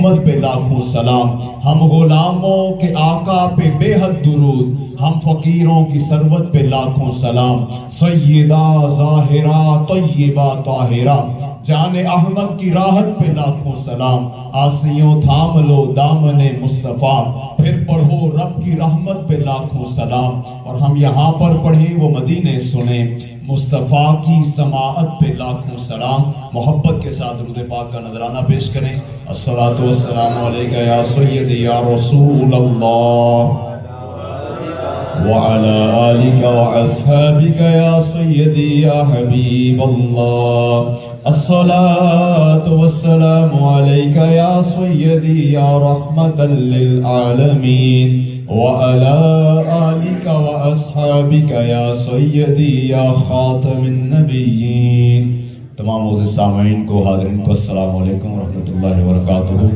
ہمت پہ لاکھوں سلام، ہم غلاموں کے آقا پہ بے حد درود، ہم فقیروں کی ثروت پہ لاکھوں سلام، سیدہ ظاہرہ طیبہ طاہرہ جان احمد کی راحت پہ لاکھوں سلام، آسیوں تھام لو دامن مصطفیٰ پھر پڑھو رب کی رحمت پہ لاکھوں سلام، اور ہم یہاں پر پڑھیں وہ مدینے سنیں مصطفیٰ کی سماعت پہ لاکھوں سلام۔ محبت کے ساتھ درود پاک کا نذرانہ پیش کریں۔ الصلاۃ والسلام علیکہ یا سیدی یا رسول اللہ وعلی آلک واصحابک یا سیدی یا حبیب اللہ، الصلاۃ والسلام علیکہ یا سیدی یا رحمۃ للعالمین وعلی آلک واصحابک یا سیدی یا خاتم النبیین۔ تمام معزز سامعین کو، حاضرین کو السلام علیکم ورحمۃ اللہ وبرکاتہ۔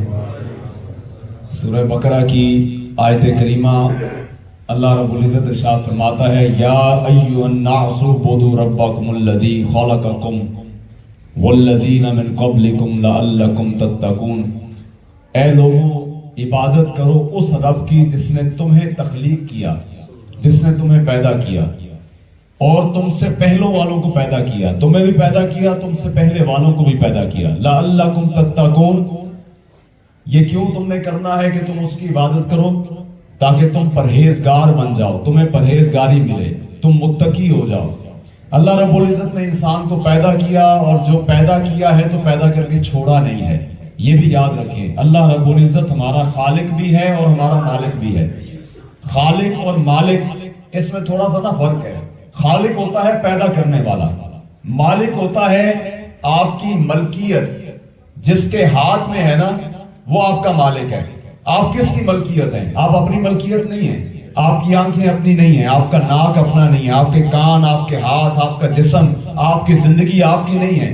سورہ بقرہ کی آیت کریمہ اللہ رب العزت ارشاد فرماتا ہے، یا ایھا الناس اعبدوا ربکم الذی خلقکم والذین من قبلکم لعلکم تتقون، اے لوگوں عبادت کرو اس رب کی جس نے تمہیں تخلیق کیا، جس نے تمہیں پیدا کیا اور تم سے پہلوں والوں کو پیدا کیا، تمہیں بھی پیدا کیا، تم سے پہلے والوں کو بھی پیدا کیا، لعلکم تتقون۔ یہ کیوں تم نے کرنا ہے کہ تم اس کی عبادت کرو؟ تاکہ تم پرہیزگار بن جاؤ، تمہیں پرہیزگاری ملے، تم متقی ہو جاؤ۔ اللہ رب العزت نے انسان کو پیدا کیا، اور جو پیدا کیا ہے تو پیدا کر کے چھوڑا نہیں ہے، یہ بھی یاد رکھیں۔ اللہ رب العزت ہمارا خالق بھی ہے اور ہمارا مالک بھی ہے۔ خالق اور مالک اس میں تھوڑا سا فرق ہے۔ خالق ہوتا ہے پیدا کرنے والا، مالک ہوتا ہے آپ کی ملکیت، جس کے ہاتھ میں ہے نا وہ آپ کا مالک ہے۔ آپ کس کی ملکیت ہیں؟ آپ اپنی ملکیت نہیں ہیں، آپ کی آنکھیں اپنی نہیں ہیں، آپ کا ناک اپنا نہیں ہے، آپ کے کان، آپ کے ہاتھ، آپ کا جسم، آپ کی زندگی آپ کی نہیں ہے۔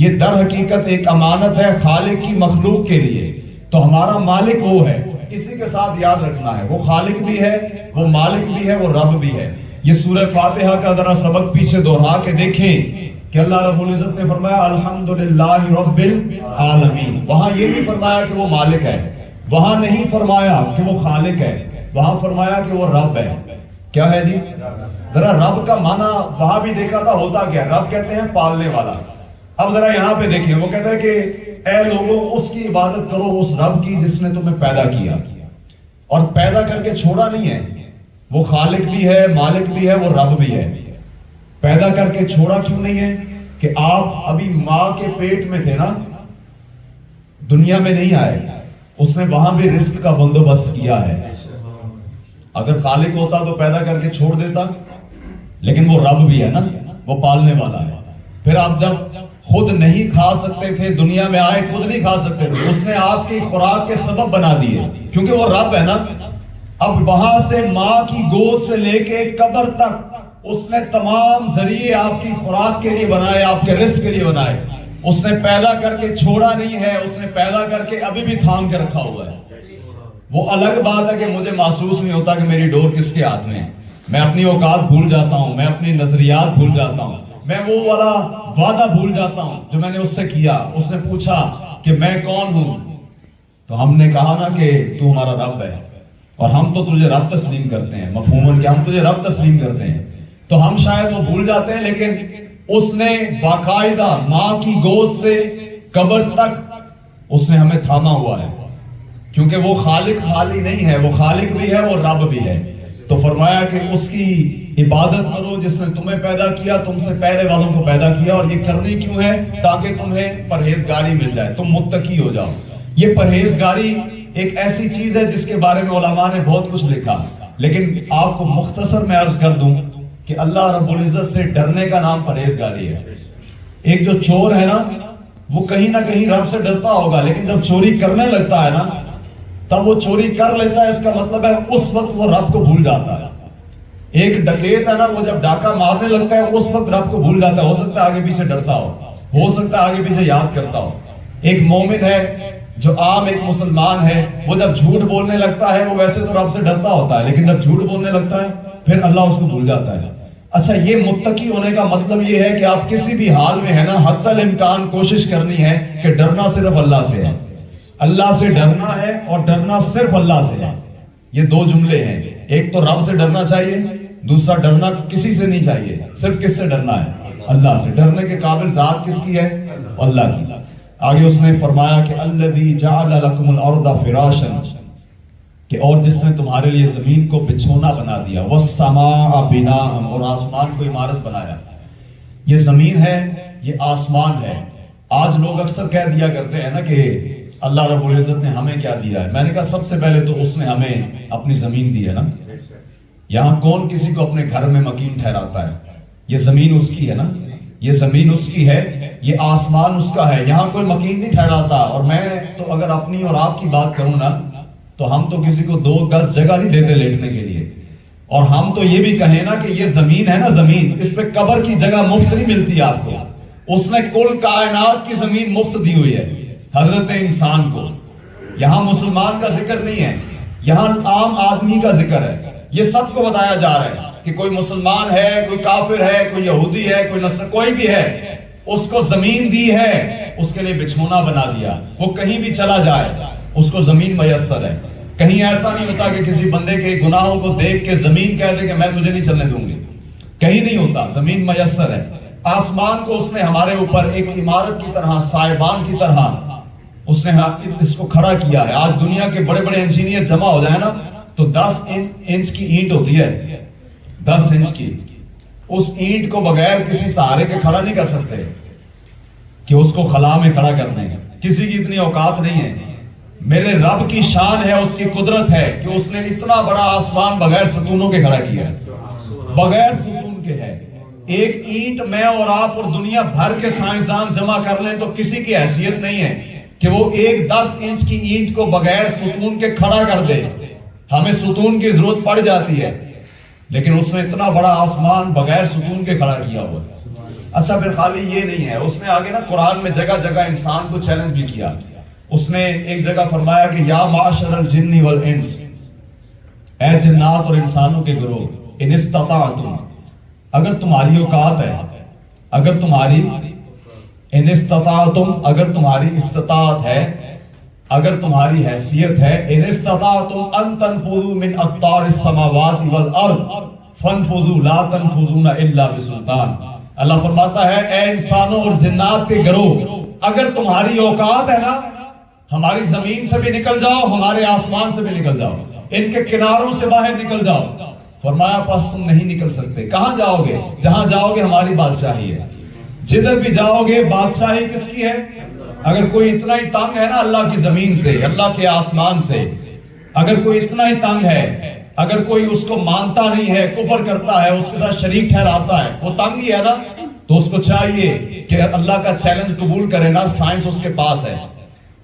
یہ در حقیقت ایک امانت ہے خالق کی مخلوق کے لیے۔ تو ہمارا مالک وہ ہے، اسی کے ساتھ یاد رکھنا ہے، وہ خالق بھی ہے، وہ مالک بھی ہے، وہ رب بھی ہے۔ یہ سورہ فاتحہ کا ذرا سبق پیچھے دوہرا کے دیکھیں کہ اللہ رب العزت نے فرمایا الحمدللہ رب العالمین، وہاں یہ بھی فرمایا کہ وہ مالک ہے، وہاں نہیں فرمایا کہ وہ خالق ہے، وہاں فرمایا کہ وہ رب ہے۔ کیا ہے جی؟ ذرا رب کا معنی وہاں بھی دیکھا تھا ہوتا کیا؟ رب کہتے ہیں پالنے والا۔ اب ذرا یہاں پہ دیکھیں، وہ کہتا ہے کہ اے لوگوں اس کی عبادت کرو، اس رب کی جس نے تمہیں پیدا کیا اور پیدا کر کے چھوڑا نہیں ہے۔ وہ خالق بھی ہے، مالک بھی ہے، وہ رب بھی ہے۔ پیدا کر کے چھوڑا کیوں نہیں ہے؟ کہ آپ ابھی ماں کے پیٹ میں تھے نا، دنیا میں نہیں آئے، اس نے وہاں بھی رزق کا بندوبست کیا ہے۔ اگر خالق ہوتا تو پیدا کر کے چھوڑ دیتا، لیکن وہ رب بھی ہے نا، وہ پالنے والا ہے۔ پھر آپ جب خود نہیں کھا سکتے تھے، دنیا میں آئے خود نہیں کھا سکتے تھے، اس نے آپ کی خوراک کے سبب بنا دیے، کیونکہ وہ رب ہے نا۔ اب وہاں سے ماں کی گود سے لے کے قبر تک اس نے تمام ذریعے آپ کی خوراک کے لیے بنائے، آپ کے رزق کے لیے بنائے۔ اس نے پیدا کر کے چھوڑا نہیں ہے، اس نے پیدا کر کے ابھی بھی تھام کے رکھا ہوا ہے۔ وہ الگ بات ہے کہ مجھے محسوس نہیں ہوتا کہ میری ڈور کس کے ہاتھ میں ہے، میں اپنی اوقات بھول جاتا ہوں، میں اپنی نظریات بھول جاتا ہوں، میں وہ والا وعدہ بھول جاتا ہوں جو میں نے اس سے کیا۔ اس نے پوچھا کہ میں کون ہوں، تو ہم نے کہا نا کہ تو ہمارا رب ہے، اور ہم تو تجھے رب تسلیم کرتے ہیں، مفہوماً کہ ہم تجھے رب تسلیم کرتے ہیں۔ تو ہم شاید وہ بھول جاتے ہیں، لیکن اس نے باقاعدہ ماں کی گود سے قبر تک اس نے ہمیں تھاما ہوا ہے، کیونکہ وہ خالق خالی نہیں ہے، وہ خالق بھی ہے، وہ رب بھی ہے۔ تو فرمایا کہ اس کی عبادت کرو جس نے تمہیں پیدا کیا، تم سے پہلے والوں کو پیدا کیا، اور یہ کرنی کیوں ہے؟ تاکہ تمہیں پرہیزگاری مل جائے، تم متقی ہو جاؤ۔ یہ پرہیزگاری ایک ایسی چیز ہے جس کے بارے میں علماء نے بہت کچھ لکھا، لیکن آپ کو مختصر میں عرض کر دوں کہ اللہ رب العزت سے ڈرنے کا نام پرہیزگاری ہے۔ ایک جو چور ہے نا، وہ کہیں نہ کہیں رب سے ڈرتا ہوگا، لیکن جب چوری کرنے لگتا ہے نا، تب وہ چوری کر لیتا ہے، اس کا مطلب ہے اس وقت وہ رب کو بھول جاتا ہے۔ ایک ڈکیت ہے نا، وہ جب ڈاکہ مارنے لگتا ہے اس وقت رب کو بھول جاتا ہے۔ ہو سکتا ہے آگے پیچھے ڈرتا ہو سکتا ہے آگے پیچھے یاد کرتا ہو۔ ایک مومن ہے جو عام ایک مسلمان ہے، وہ جب جھوٹ بولنے لگتا ہے، وہ ویسے تو رب سے ڈرتا ہوتا ہے، لیکن جب جھوٹ بولنے لگتا ہے پھر اللہ اس کو بھول جاتا ہے۔ اچھا، یہ متقی ہونے کا مطلب یہ ہے کہ آپ کسی بھی حال میں ہے نا، حتی الامکان کوشش کرنی ہے کہ ڈرنا صرف اللہ سے ہے۔ اللہ سے ڈرنا ہے اور ڈرنا صرف اللہ سے ہے. یہ دو جملے ہیں. ایک تو رب سے ڈرنا چاہیے, دوسرا ڈرنا کسی سے نہیں چاہیے. صرف کس سے ڈرنا ہے؟ اللہ سے. ڈرنے کے قابل ذات کس کی ہے؟ اللہ کی. آگے اس نے فرمایا کہ الذی جعل لکم الارض فراشا, کہ اور جس نے تمہارے لیے زمین کو بچھونا بنا دیا, والسماء بناء, اور آسمان کو عمارت بنایا. یہ زمین ہے, یہ آسمان ہے. آج لوگ اکثر کہہ دیا کرتے ہیں نا کہ اللہ رب العزت نے ہمیں کیا دیا ہے. میں نے کہا سب سے پہلے تو اس نے ہمیں اپنی زمین دی ہے نا. یہاں کون کسی کو اپنے گھر میں مکین ٹھہراتا ہے؟ یہ زمین اس کی ہے نا, یہ زمین اس کی ہے, یہ آسمان اس کا ہے. یہاں کوئی مکین نہیں ٹھہراتا. اور میں تو اگر اپنی اور آپ کی بات کروں نا, تو ہم تو کسی کو 2 گز جگہ نہیں دیتے لیٹنے کے لیے. اور ہم تو یہ بھی کہیں نا کہ یہ زمین ہے نا, زمین, اس پہ قبر کی جگہ مفت نہیں ملتی آپ کو. اس نے کل کائنات کی زمین مفت دی ہوئی ہے حضرت انسان کو. یہاں مسلمان کا ذکر نہیں ہے, یہاں عام آدمی کا ذکر ہے. یہ سب کو بتایا جا رہا ہے کہ کوئی مسلمان ہے, کوئی کافر ہے, کوئی یہودی ہے, کوئی نصر, کوئی بھی ہے, اس کو زمین دی ہے, اس کے لیے بچھونا بنا دیا. وہ کہیں بھی چلا جائے اس کو زمین میسر ہے. کہیں ایسا نہیں ہوتا کہ کسی بندے کے گناہوں کو دیکھ کے زمین کہہ دے کہ میں تجھے نہیں چلنے دوں گی. کہیں نہیں ہوتا, زمین میسر ہے. آسمان کو اس نے ہمارے اوپر ایک عمارت کی طرح, سائبان کی طرح اس نے اس کو کھڑا کیا ہے. آج دنیا کے بڑے بڑے انجینئر جمع ہو جائے نا, تو 10 انچ کی اینٹ ہوتی ہے, 10 انچ کی. اس اینٹ کو بغیر کسی سہارے کے کھڑا نہیں کر سکتے کہ اس کو خلا میں کھڑا کر دیں. کسی کی اتنی اوقات نہیں ہے. میرے رب کی شان ہے, اس کی قدرت ہے کہ اس نے اتنا بڑا آسمان بغیر ستونوں کے کھڑا کیا ہے, بغیر ستون کے ہے. ایک اینٹ میں اور آپ اور دنیا بھر کے سائنسدان جمع کر لیں تو کسی کی حیثیت نہیں ہے کہ وہ ایک 10 انچ کی اینٹ کو بغیر ستون کے کھڑا کر دے. ہمیں ستون کی ضرورت پڑ جاتی ہے, لیکن اس نے اتنا بڑا آسمان بغیر ستون کے کھڑا کیا ہوا. اچھا پھر خالی یہ نہیں ہے, اس نے آگے نا قرآن میں جگہ جگہ انسان کو چیلنج بھی کیا. اس نے ایک جگہ فرمایا کہ یا معاشر الجن والانس, اے جنات اور انسانوں کے گروہ, ان استطاعتم, اگر تمہاری اوقات ہے, اگر تمہاری ان استطاعتم, اگر تمہاری استطاعت ہے, اگر تمہاری حیثیت ہے, ان استطاعتم ان تنفذوا من اقطار السماوات والارض فانفذوا لا تنفذون الا بسلطان. اللہ فرماتا ہے اے انسانوں اور جنات کے گروہ, اگر تمہاری اوقات ہے نا, ہماری زمین سے بھی نکل جاؤ, ہمارے آسمان سے بھی نکل جاؤ, ان کے کناروں سے باہر نکل جاؤ. فرمایا پس تم نہیں نکل سکتے. کہاں جاؤ گے؟ جہاں جاؤ گے ہماری بادشاہی ہے. جدھر بھی جاؤ گے بادشاہی کس کی ہے؟ اگر کوئی اتنا ہی تنگ ہے نا اللہ کی زمین سے, اللہ کے آسمان سے, اگر کوئی اتنا ہی تنگ ہے, اگر کوئی اس کو مانتا نہیں ہے, کفر کرتا ہے, اس کے ساتھ شریک ٹھہراتا ہے, وہ تنگ ہی ہے نا, تو اس کو چاہیے کہ اللہ کا چیلنج قبول کرے نا. سائنس اس کے پاس ہے,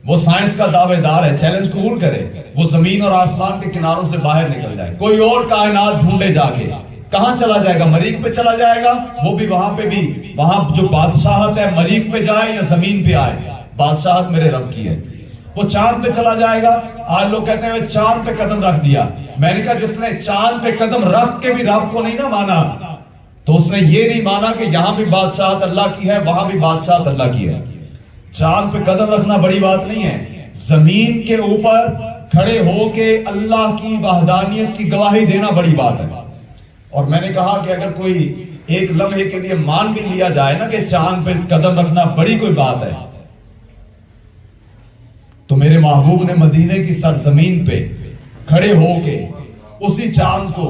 وہ سائنس کا دعوے دار ہے, چیلنج قبول کرے, وہ زمین اور آسمان کے کناروں سے باہر نکل جائے. کوئی اور کائنات ڈھونڈے جا کے, کہاں چلا جائے گا؟ مریخ پہ چلا جائے گا. وہ بھی وہاں پہ بھی, وہاں جو بادشاہت ہے مریخ پہ جائے یا زمین پہ آئے, بادشاہت میرے رب کی ہے. وہ چاند پہ چلا جائے گا. آج لوگ کہتے ہیں چاند پہ قدم رکھ دیا. میں نے کہا جس نے چاند پہ قدم رکھ کے بھی رب کو نہیں نہ مانا, تو اس نے یہ نہیں مانا کہ یہاں بھی بادشاہت اللہ کی ہے, وہاں بھی بادشاہت اللہ کی ہے. چاند پہ قدم رکھنا بڑی بات نہیں ہے, زمین کے اوپر کھڑے ہو کے اللہ کی وحدانیت کی گواہی دینا بڑی بات ہے. اور میں نے کہا کہ اگر کوئی ایک لمحے کے لیے مان بھی لیا جائے نا کہ چاند پہ قدم رکھنا بڑی کوئی بات ہے, تو میرے محبوب نے مدینے کی سرزمین پہ کھڑے ہو کے اسی چاند کو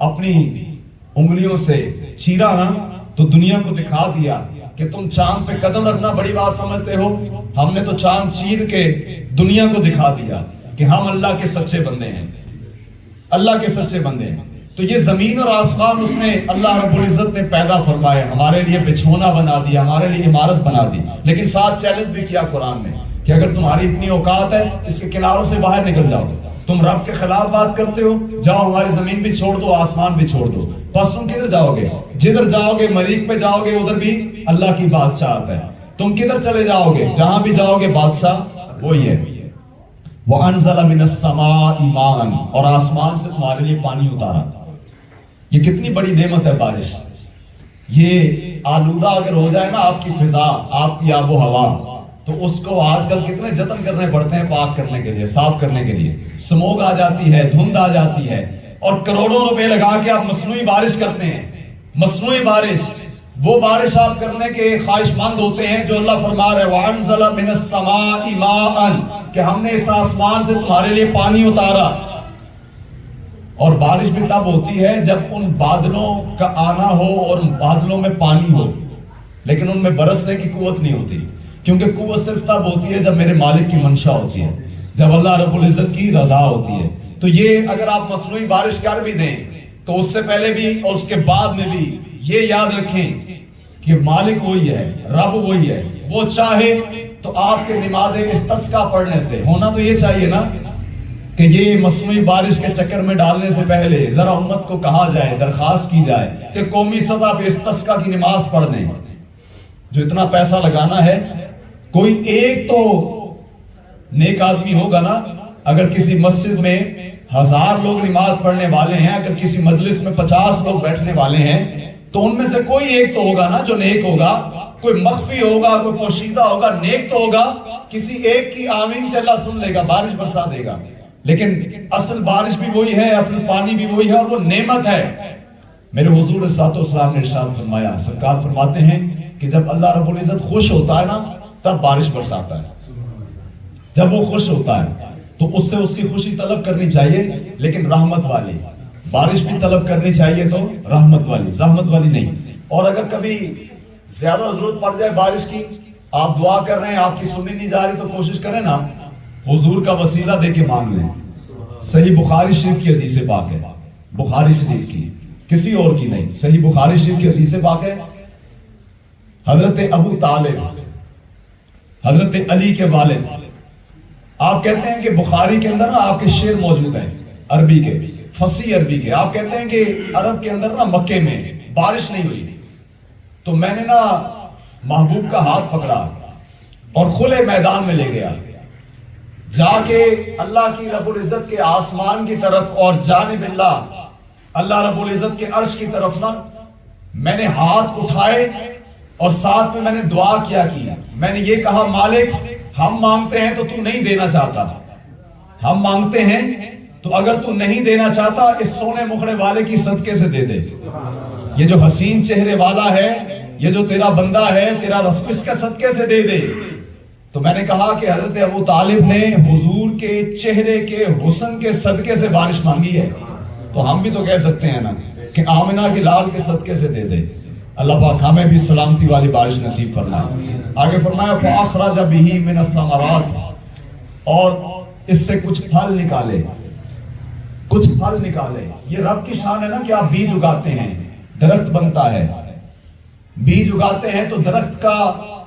اپنی انگلیوں سے چیرا نا, تو دنیا کو دکھا دیا کہ تم چاند پہ قدم رکھنا بڑی بات سمجھتے ہو. ہم نے تو چاند چیر کے دنیا کو دکھا دیا کہ ہم اللہ کے سچے بندے ہیں, اللہ کے سچے بندے ہیں. تو یہ زمین اور آسمان اس نے اللہ رب العزت نے پیدا فرمائے, ہمارے لیے بچھونا بنا دیا, ہمارے لیے عمارت بنا دی. لیکن ساتھ چیلنج بھی کیا قرآن میں کہ اگر تمہاری اتنی اوقات ہے اس کے کناروں سے باہر نکل جاؤ. تم رب کے خلاف بات کرتے ہو, جاؤ ہماری زمین بھی چھوڑ دو, آسمان بھی چھوڑ دو. بس تم کدھر جاؤ گے؟ جدھر جاؤ گے مریخ پہ جاؤ گے, ادھر بھی اللہ کی بادشاہت ہے. تم کدھر چلے جاؤ گے؟ جہاں بھی جاؤ گے بادشاہ وہی ہے. وَأَنزَلَ مِنَ السَّمَاءِ مَاءً, اور آسمان سے تمہارے لیے پانی اتارا. یہ کتنی بڑی نعمت ہے بارش. یہ آلودہ اگر ہو جائے نا آپ کی فضا, آپ کی آب و ہوا, تو اس کو آج کل کتنے جتن کرنے پڑتے ہیں پاک کرنے کے لیے، صاف کرنے کے لیے، سموگ آ جاتی ہے، دھند آ جاتی ہے، اور کروڑوں روپے لگا کے آپ مصنوعی بارش کرتے ہیں۔ مصنوعی بارش، وہ بارش آپ کرنے کے خواہش مند ہوتے ہیں جو اللہ فرما رہے وَأَنزَلَ مِنَ السَّمَاءِ مَاءً، کہ ہم نے اس آسمان سے تمہارے لیے پانی اتارا۔ اور بارش بھی تب ہوتی ہے جب ان بادلوں کا آنا ہو اور ان بادلوں میں پانی ہو، لیکن ان میں برسنے کی قوت نہیں ہوتی، کیونکہ قوت صرف تب ہوتی ہے جب میرے مالک کی منشا ہوتی ہے، جب اللہ رب العزت کی رضا ہوتی ہے۔ تو یہ اگر آپ مصنوعی بارش کر بھی دیں تو اس سے پہلے بھی اور اس کے بعد میں بھی یہ یاد رکھیں کہ مالک وہی ہے، رب وہی ہے، وہ چاہے تو آپ کے نماز استسقاء پڑھنے سے ہونا تو یہ چاہیے نا کہ یہ مصنوعی بارش کے چکر میں ڈالنے سے پہلے ذرا امت کو کہا جائے، درخواست کی جائے کہ قومی سطح پہ استسقاء کی نماز پڑھ دیں۔ جو اتنا پیسہ لگانا ہے، کوئی ایک تو نیک آدمی ہوگا نا۔ اگر کسی مسجد میں 1000 لوگ نماز پڑھنے والے ہیں، اگر کسی مجلس میں 50 لوگ بیٹھنے والے ہیں، تو ان میں سے کوئی ایک تو ہوگا نا جو نیک ہوگا، کوئی مخفی ہوگا، کوئی پوشیدہ ہوگا، نیک تو ہوگا۔ کسی ایک کی آمین سے اللہ سن لے گا، بارش برسا دے گا۔ لیکن اصل بارش بھی وہی ہے، اصل پانی بھی وہی ہے، اور وہ نعمت ہے۔ میرے حضور صلی اللہ علیہ وسلم نے ارشاد فرمایا، سرکار فرماتے ہیں کہ جب اللہ رب العزت خوش ہوتا ہے نا تب بارش برساتا ہے۔ جب وہ خوش ہوتا ہے تو اس سے اس کی خوشی طلب کرنی چاہیے، لیکن رحمت والی بارش بھی طلب کرنی چاہیے، تو رحمت والی، زحمت والی نہیں۔ اور اگر کبھی زیادہ ضرورت پڑ جائے بارش کی، آپ دعا کر رہے ہیں، آپ کی سنی نہیں جا رہی، تو کوشش کریں نا حضور کا وسیلہ دے کے مانگ لیں۔ صحیح بخاری شریف کی حدیث پاک ہے، بخاری شریف کی، کسی اور کی نہیں، صحیح بخاری شریف کی حدیث پاک ہے۔ حضرت ابو طالب، حضرت علی کے والد، آپ کہتے ہیں کہ بخاری کے اندر نا آپ کے شعر موجود ہیں عربی کے، فصیح عربی کے۔ آپ کہتے ہیں کہ عرب کے اندر نا مکے میں بارش نہیں ہوئی، تو میں نے نا محبوب کا ہاتھ پکڑا اور کھلے میدان میں لے گیا، جا کے اللہ کی رب العزت کے آسمان کی طرف اور جانب اللہ رب العزت کے عرش کی طرف نا میں نے ہاتھ اٹھائے، اور ساتھ میں نے دعا کیا کی۔ میں نے یہ کہا، مالک ہم مانگتے ہیں تو تو نہیں دینا چاہتا، ہم مانگتے ہیں تو اگر تو نہیں دینا چاہتا اس سونے مکھڑے والے کی صدقے سے دے دے، یہ جو حسین چہرے والا ہے، یہ جو تیرا بندہ ہے، تیرا رسپس کا صدقے سے دے دے۔ تو میں نے کہا کہ حضرت ابو طالب نے حضور کے چہرے کے حسن کے صدقے سے بارش مانگی ہے، تو ہم بھی تو کہہ سکتے ہیں نا کہ آمنہ کے لال کے صدقے سے دے دے۔ اللہ پاک ہمیں بھی سلامتی والی بارش نصیب فرمائے۔ آگے فرمایا فَأَخْرَجَ بِهِ مِنَ الثَّمَرَاتِ، اور اس سے کچھ پھل نکالے، کچھ پھل نکالے۔ یہ رب کی شان ہے نا کہ آپ بیج اگاتے ہیں، درخت بنتا ہے، بیج اگاتے ہیں تو درخت کا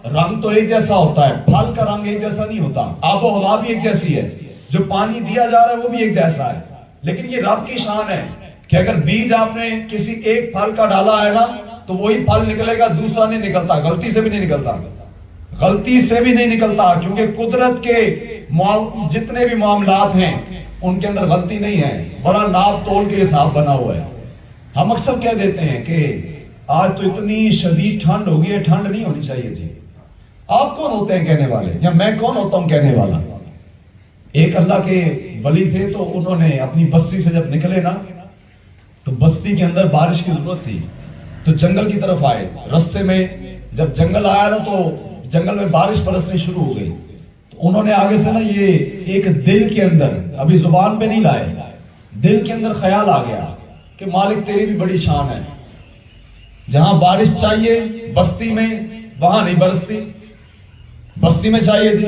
رنگ تو ایک جیسا ہوتا ہے، پھل کا رنگ ایک جیسا نہیں ہوتا، آب و ہوا بھی ایک جیسی ہے، جو پانی دیا جا رہا ہے وہ بھی ایک جیسا ہے۔ لیکن یہ رب کی شان ہے کہ اگر بیج آپ نے کسی ایک پھل کا ڈالا ہے نا تو وہی پھل نکلے گا، دوسرا نہیں نکلتا، غلطی سے بھی نہیں نکلتا، غلطی سے بھی نہیں نکلتا، کیونکہ قدرت کے جتنے بھی معاملات ہیں ان کے اندر غلطی نہیں ہے، بڑا ناپ تول کے حساب بنا ہوا ہے۔ ہم اکثر کہہ دیتے ہیں کہ آج تو اتنی شدید ٹھنڈ ہو گئی ہے، ٹھنڈ نہیں ہونی چاہیے جی۔ آپ کون ہوتے ہیں کہنے والے، یا میں کون ہوتا ہوں کہنے والا؟ ایک اللہ کے ولی تھے، تو انہوں نے اپنی بستی سے جب نکلے نا تو بستی کے اندر بارش کی ضرورت تھی، تو جنگل کی طرف آئے۔ رستے میں جب جنگل آیا نا تو جنگل میں بارش برسنی شروع ہو گئی، تو انہوں نے آگے سے نا یہ ایک دل کے اندر، ابھی زبان پہ نہیں لائے، دل کے اندر خیال آ گیا کہ مالک تیری بھی بڑی شان ہے، جہاں بارش چاہیے بستی میں وہاں نہیں برستی، بستی میں چاہیے تھی،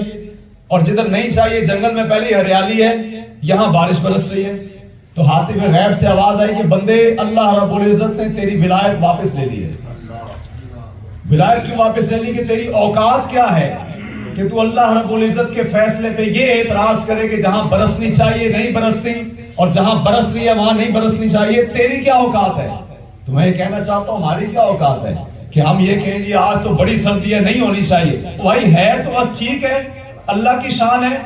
اور جدھر نہیں چاہیے جنگل میں پہلی ہریالی ہے، یہاں بارش برس رہی ہے۔ تو حاطب غیب سے آواز آئی کہ بندے، اللہ رب العزت نے تیری ولایت واپس لے لی ہے۔ ولایت کیوں واپس لے لی؟ کہ تیری اوقات کیا ہے کہ تو اللہ رب العزت کے فیصلے پہ یہ اعتراض کرے کہ جہاں برسنی چاہیے نہیں برستی، اور جہاں برس رہی ہے وہاں نہیں برسنی چاہیے۔ تیری کیا اوقات ہے؟ تو میں یہ کہنا چاہتا ہوں ہماری کیا اوقات ہے کہ ہم یہ کہیں جی آج تو بڑی سردی ہے، نہیں ہونی چاہیے۔ بھائی ہے تو بس ٹھیک ہے، اللہ کی شان ہے،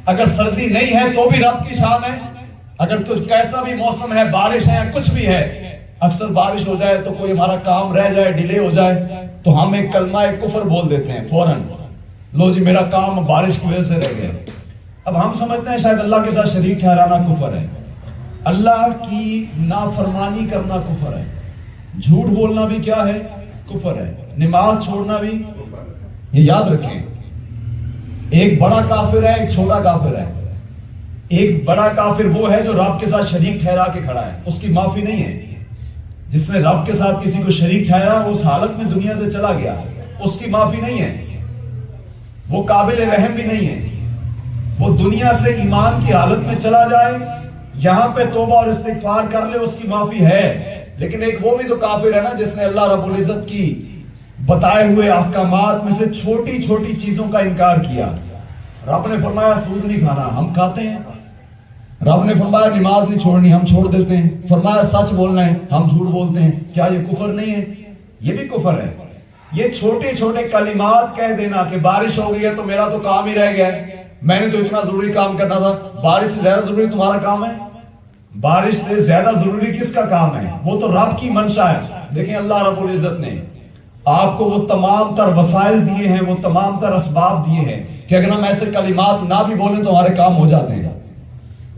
اگر سردی نہیں ہے تو بھی رب کی شان ہے۔ اگر کچھ کیسا بھی موسم ہے، بارش ہے یا کچھ بھی ہے، اکثر بارش ہو جائے تو کوئی ہمارا کام رہ جائے، ڈیلے ہو جائے، تو ہم ایک کلمہ ایک کفر بول دیتے ہیں فوراً لو جی میرا کام بارش کی وجہ سے رہ گیا. اب ہم سمجھتے ہیں شاید اللہ کے ساتھ شریک ٹھہرانا کفر ہے. اللہ کی نافرمانی کرنا کفر ہے. جھوٹ بولنا بھی کیا ہے؟ کفر ہے. نماز چھوڑنا بھی. یہ یاد رکھیں, ایک بڑا کافر ہے, ایک چھوٹا کافر ہے. ایک بڑا کافر وہ ہے جو رب کے ساتھ شریک ٹھہرا کے کھڑا ہے, اس کی معافی نہیں ہے. جس نے رب کے ساتھ کسی کو شریک ٹھہرا اس حالت میں دنیا سے چلا گیا, اس کی معافی نہیں ہے, وہ قابل رحم بھی نہیں ہے. وہ دنیا سے ایمان کی حالت میں چلا جائے, یہاں پہ توبہ اور استغفار کر لے, اس کی معافی ہے. لیکن ایک وہ بھی تو کافر ہے نا جس نے اللہ رب العزت کی بتائے ہوئے احکامات میں سے چھوٹی چھوٹی چیزوں کا انکار کیا. رب نے فرمایا سود نہیں کھانا, ہم کھاتے ہیں. رب نے فرمایا نماز نہیں چھوڑنی, ہم چھوڑ دیتے ہیں. فرمایا سچ بولنا ہے, ہم جھوٹ بولتے ہیں. کیا یہ کفر نہیں ہے؟ یہ بھی کفر ہے. یہ چھوٹے چھوٹے کلمات کہہ دینا کہ بارش ہو گئی ہے تو میرا تو کام ہی رہ گیا ہے, میں نے تو اتنا ضروری کام کرنا تھا. بارش سے زیادہ ضروری تمہارا کام ہے؟ بارش سے زیادہ ضروری کس کا کام ہے؟ وہ تو رب کی منشا ہے. دیکھیں اللہ رب العزت نے آپ کو وہ تمام تر وسائل دیے ہیں, وہ تمام تر اسباب دیے ہیں کہ اگر ہم ایسے کلمات نہ بھی بولیں تو ہمارے کام ہو جاتے ہیں,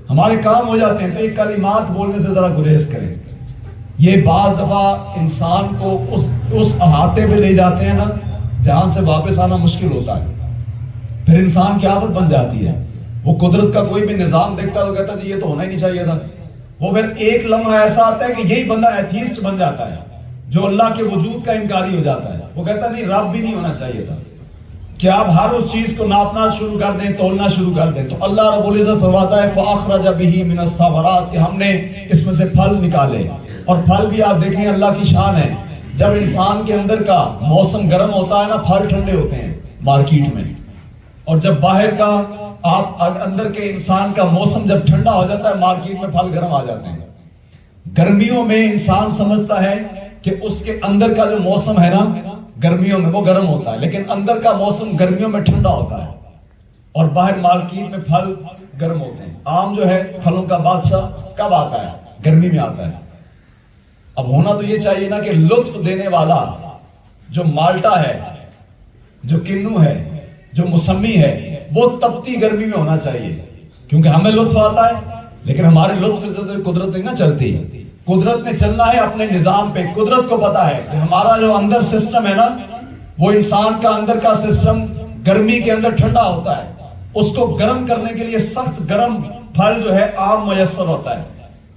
ہمارے کام ہو جاتے ہیں. تو یہ کلمات بولنے سے ذرا گریز کریں. یہ بعض دفعہ انسان کو اس احاطے پہ لے جاتے ہیں نا جہاں سے واپس آنا مشکل ہوتا ہے. پھر انسان کی عادت بن جاتی ہے. وہ قدرت کا کوئی بھی نظام دیکھتا تو کہتا جی یہ تو ہونا ہی نہیں چاہیے تھا. وہ پھر ایک لمحہ ایسا آتا ہے کہ یہی بندہ ایتھیسٹ بن جاتا ہے, جو اللہ کے وجود کا انکاری ہو جاتا ہے. وہ کہتا ہے نہیں رب بھی نہیں ہونا چاہیے تھا. کہ آپ ہر اس چیز کو ناپنا شروع کر دیں, تولنا شروع کر دیں. تو اللہ رب العزت فرماتا ہے فَأَخْرَجَ بِهِ مِنَ الثَّمَرَاتِ, کہ ہم نے اس میں سے پھل نکالے. اور پھل بھی آپ دیکھیں اللہ کی شان ہے. جب انسان کے اندر کا موسم گرم ہوتا ہے نا, پھل ٹھنڈے ہوتے ہیں مارکیٹ میں. اور جب باہر کا آپ اندر کے انسان کا موسم جب ٹھنڈا ہو جاتا ہے, مارکیٹ میں پھل گرم آ جاتے ہیں. گرمیوں میں انسان سمجھتا ہے کہ اس کے اندر کا جو موسم ہے نا گرمیوں میں وہ گرم ہوتا ہے, لیکن اندر کا موسم گرمیوں میں ٹھنڈا ہوتا ہے. اور باہر مارکیٹ میں پھل گرم ہوتے ہیں. آم جو ہے پھلوں کا بادشاہ کب آتا ہے؟ گرمی میں آتا ہے. اب ہونا تو یہ چاہیے نا کہ لطف دینے والا جو مالٹا ہے, جو کنو ہے, جو موسمی ہے, وہ تپتی گرمی میں ہونا چاہیے, کیونکہ ہمیں لطف آتا ہے. لیکن ہمارے لطف سے قدرت نہیں نہ چلتی. قدرت نے چلنا ہے اپنے نظام پہ. قدرت کو پتا ہے کہ ہمارا جو اندر سسٹم ہے نا, وہ انسان کا اندر کا سسٹم گرمی کے اندر ٹھنڈا ہوتا ہے. اس کو گرم کرنے کے لیے سخت گرم پھل جو ہے عام میسر ہوتا ہے.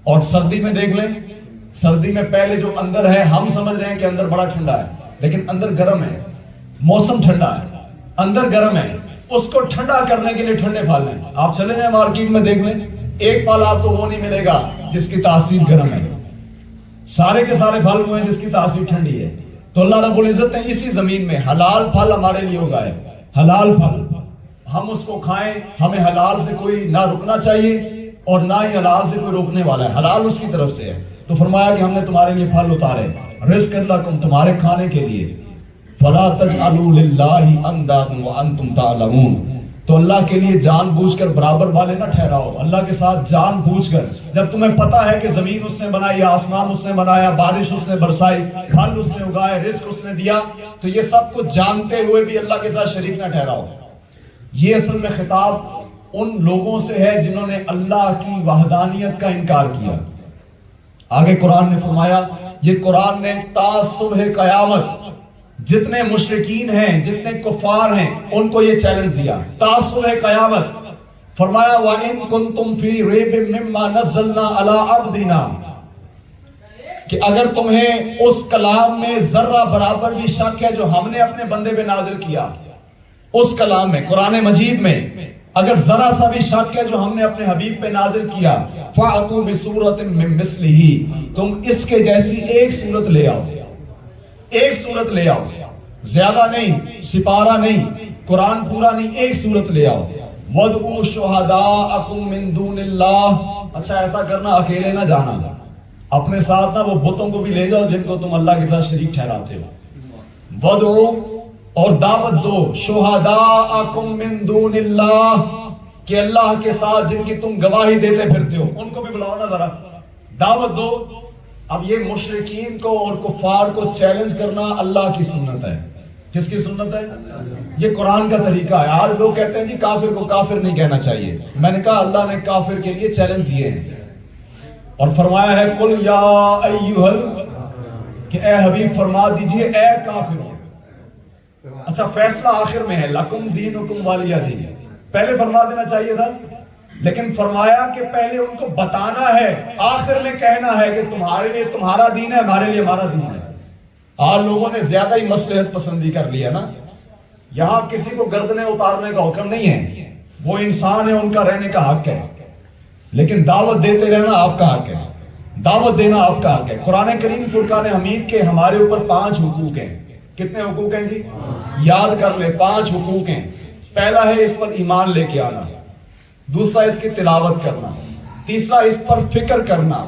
اور سردی میں دیکھ لیں, سردی میں پہلے جو اندر ہے ہم سمجھ رہے ہیں کہ اندر بڑا ٹھنڈا ہے, لیکن اندر گرم ہے. موسم ٹھنڈا ہے, اندر گرم ہے. اس کو ٹھنڈا کرنے کے لیے ٹھنڈے پھل ہیں. آپ چلے جائیں مارکیٹ میں دیکھ لیں, ایک پھل آپ کو وہ نہیں ملے گا جس کی تاثیر گرم ہے. سارے کے سارے پھل وہ ہیں جس کی تاثیر ٹھنڈی ہے. تو اللہ رب العزت نے اسی زمین میں حلال پھل ہمارے لیے اگائے. حلال پھل ہم اس کو کھائیں. ہمیں حلال سے کوئی نہ رکنا چاہیے اور نہ ہی حلال سے کوئی روکنے والا ہے. حلال اس کی طرف سے ہے. تو فرمایا کہ ہم نے تمہارے لیے پھل اتارے, رزق لکم, تمہارے کھانے کے لیے. فلا تجعلوا للہ اندادا وانتم تعلمون, تو اللہ کے لیے جان بوجھ کر برابر والے نہ ٹھہراؤ. اللہ کے ساتھ جان بوجھ کر, جب تمہیں پتا ہے کہ زمین اس نے بنائی, آسمان اس نے بنایا, بارش اس نے برسائی, پھل اس نے اگائے, رزق اس نے دیا, تو یہ سب کچھ جانتے ہوئے بھی اللہ کے ساتھ شریک نہ ٹھہراؤ. یہ اصل میں خطاب ان لوگوں سے ہے جنہوں نے اللہ کی وحدانیت کا انکار کیا. آگے قرآن نے فرمایا, یہ قرآن نے تا صبح قیامت جتنے مشرکین ہیں, جتنے کفار ہیں, ان کو یہ چیلنج دیا تا صبح قیامت. فرمایا وَإِن كُنتُمْ فِي رَيْبٍ مِّمَّا نَزَّلْنَا عَلَىٰ عَبْدِنَا, کہ اگر تمہیں اس کلام میں ذرہ برابر بھی شک ہے جو ہم نے اپنے بندے پہ نازل کیا, اس کلام میں, قرآن مجید میں اگر ذرا سا بھی شک ہے جو ہم نے اپنے حبیب پہ نازل کیا, فَأْتُوا بِسُورَةٍ مِّن مِّثْلِهِ, تم اس کے جیسی ایک سورت لے آؤ. ایک سورت لے آؤ, زیادہ نہیں, سپارہ نہیں, قرآن پورا نہیں, ایک سورت لے آؤ. وَادْعُوا شُهَدَاءَكُم مِّن دُونِ اللَّهِ, اچھا ایسا کرنا اکیلے نہ جانا, اپنے ساتھ نہ وہ بتوں کو بھی لے جاؤ جن کو تم اللہ کے ساتھ شریک ٹھہراتے ہو. وَادْعُوا, اور دعوت دو, شُهَدَاءَكُم مِّن دُونِ اللَّهِ, کہ اللہ کے ساتھ جن کی تم گواہی دیتے پھرتے ہو ان کو بھی بلاؤ نا ذرا, دعوت دو. اب یہ مشرکین کو اور کفار کو چیلنج کرنا اللہ کی سنت ہے. کس کی سنت ہے؟ یہ قرآن کا طریقہ ہے. آج لوگ کہتے ہیں جی کافر کو کافر نہیں کہنا چاہیے. میں نے کہا اللہ نے کافر کے لیے چیلنج دیے ہیں اور فرمایا ہے قل یا ایھل، کہ اے حبیب فرما دیجئے اے کافروں. اچھا فیصلہ آخر میں ہے لکم دینکم ولی دین، پہلے فرما دینا چاہیے تھا، لیکن فرمایا کہ پہلے ان کو بتانا ہے، آخر میں کہنا ہے کہ تمہارے لیے تمہارا دین ہے، ہمارے لیے ہمارا دین ہے. آج لوگوں نے زیادہ ہی مصلحت پسندی کر لیا نا. یہاں کسی کو گردنیں اتارنے کا حکم نہیں ہے، وہ انسان ہے، ان کا رہنے کا حق ہے، لیکن دعوت دیتے رہنا آپ کا حق ہے، دعوت دینا آپ کا حق ہے. قرآن کریم فرقان حمید کے ہمارے اوپر 5 حقوق ہیں. کتنے حقوق ہیں جی؟ یاد کر لے، 5 حقوق ہیں. پہلا ہے اس پر ایمان لے کے آنا، دوسرا اس کی تلاوت کرنا، تیسرا اس پر فکر کرنا،